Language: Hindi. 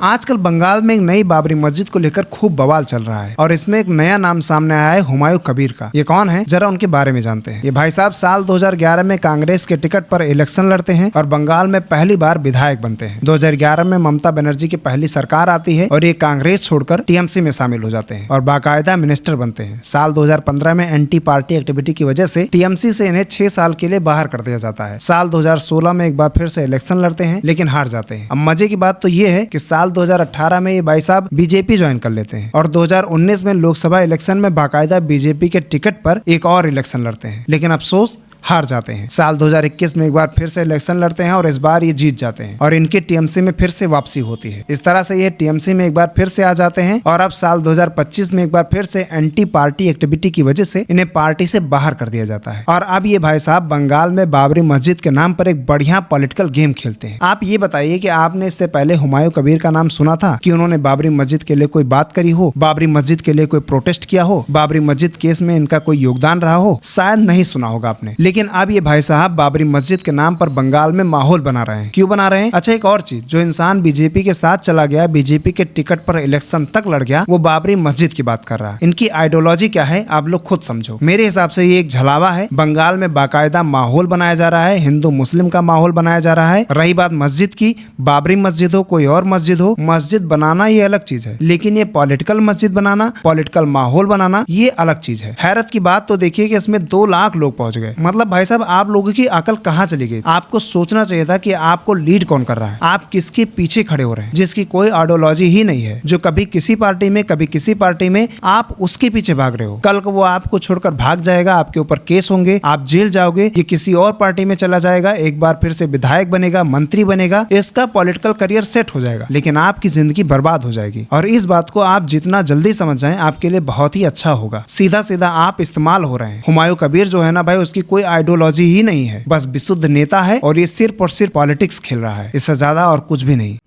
आजकल बंगाल में एक नई बाबरी मस्जिद को लेकर खूब बवाल चल रहा है और इसमें एक नया नाम सामने आया है हुमायूं कबीर का। ये कौन है, जरा उनके बारे में जानते हैं। ये भाई साहब साल 2011 में कांग्रेस के टिकट पर इलेक्शन लड़ते हैं और बंगाल में पहली बार विधायक बनते हैं। 2011 में ममता बनर्जी की पहली सरकार आती है और ये कांग्रेस छोड़कर टीएमसी में शामिल हो जाते हैं और बाकायदा मिनिस्टर बनते हैं। साल 2015 में एंटी पार्टी एक्टिविटी की वजह से टीएमसी से इन्हें 6 साल के लिए बाहर कर दिया जाता है। साल 2016 में एक बार फिर से इलेक्शन लड़ते हैं लेकिन हार जाते हैं। अब मजे की बात तो ये है कि साल 2018 में ये भाई साहब बीजेपी ज्वाइन कर लेते हैं और 2019 में लोकसभा इलेक्शन में बाकायदा बीजेपी के टिकट पर एक और इलेक्शन लड़ते हैं, लेकिन अफसोस हार जाते हैं। साल 2021 में एक बार फिर से इलेक्शन लड़ते हैं और इस बार ये जीत जाते हैं और इनकी टीएमसी में फिर से वापसी होती है। इस तरह से ये टीएमसी में एक बार फिर से आ जाते हैं और अब साल 2025 में एक बार फिर से एंटी पार्टी एक्टिविटी की वजह से इन्हें पार्टी से बाहर कर दिया जाता है और अब ये भाई साहब बंगाल में बाबरी मस्जिद के नाम पर एक बढ़िया पॉलिटिकल गेम खेलते हैं। आप ये बताइए कि आपने इससे पहले हुमायूं कबीर का नाम सुना था कि उन्होंने बाबरी मस्जिद के लिए कोई बात करी हो, बाबरी मस्जिद के लिए कोई प्रोटेस्ट किया हो, बाबरी मस्जिद केस में इनका कोई योगदान रहा हो? शायद नहीं सुना होगा आपने। लेकिन अब ये भाई साहब बाबरी मस्जिद के नाम पर बंगाल में माहौल बना रहे हैं। क्यों बना रहे हैं? अच्छा, एक और चीज, जो इंसान बीजेपी के साथ चला गया, बीजेपी के टिकट पर इलेक्शन तक लड़ गया, वो बाबरी मस्जिद की बात कर रहा है। इनकी आइडियोलॉजी क्या है आप लोग खुद समझो। मेरे हिसाब से ये एक झलावा है। बंगाल में बाकायदा माहौल बनाया जा रहा है, हिंदू मुस्लिम का माहौल बनाया जा रहा है। रही बात मस्जिद की, बाबरी मस्जिद हो कोई और मस्जिद हो, मस्जिद बनाना ये अलग चीज है, लेकिन ये पॉलिटिकल मस्जिद बनाना, पॉलिटिकल माहौल बनाना ये अलग चीज है। हैरत की बात तो देखिए कि इसमें 2 लाख लोग पहुंच गए। मतलब भाई साहब आप लोगों की अकल कहां चली गई? आपको सोचना चाहिए था कि आपको लीड कौन कर रहा है, आप किसके पीछे खड़े हो रहे हैं, जिसकी कोई आइडियोलॉजी ही नहीं है, जो कभी किसी पार्टी में कभी किसी पार्टी में, आप उसके पीछे भाग रहे हो। कल को वो आपको छोड़कर भाग जाएगा, आपके ऊपर केस होंगे, आप जेल जाओगे, ये किसी और पार्टी में चला जाएगा, एक बार फिर से विधायक बनेगा, मंत्री बनेगा, इसका पॉलिटिकल करियर सेट हो जाएगा, लेकिन आपकी जिंदगी बर्बाद हो जाएगी। और इस बात को आप जितना जल्दी समझ जाएं आपके लिए बहुत ही अच्छा होगा। सीधा सीधा आप इस्तेमाल हो रहे हैं। हुमायूं कबीर जो है ना भाई, उसकी कोई आइडियोलॉजी ही नहीं है, बस विशुद्ध नेता है और ये सिर्फ और सिर्फ पॉलिटिक्स खेल रहा है, इससे ज्यादा और कुछ भी नहीं।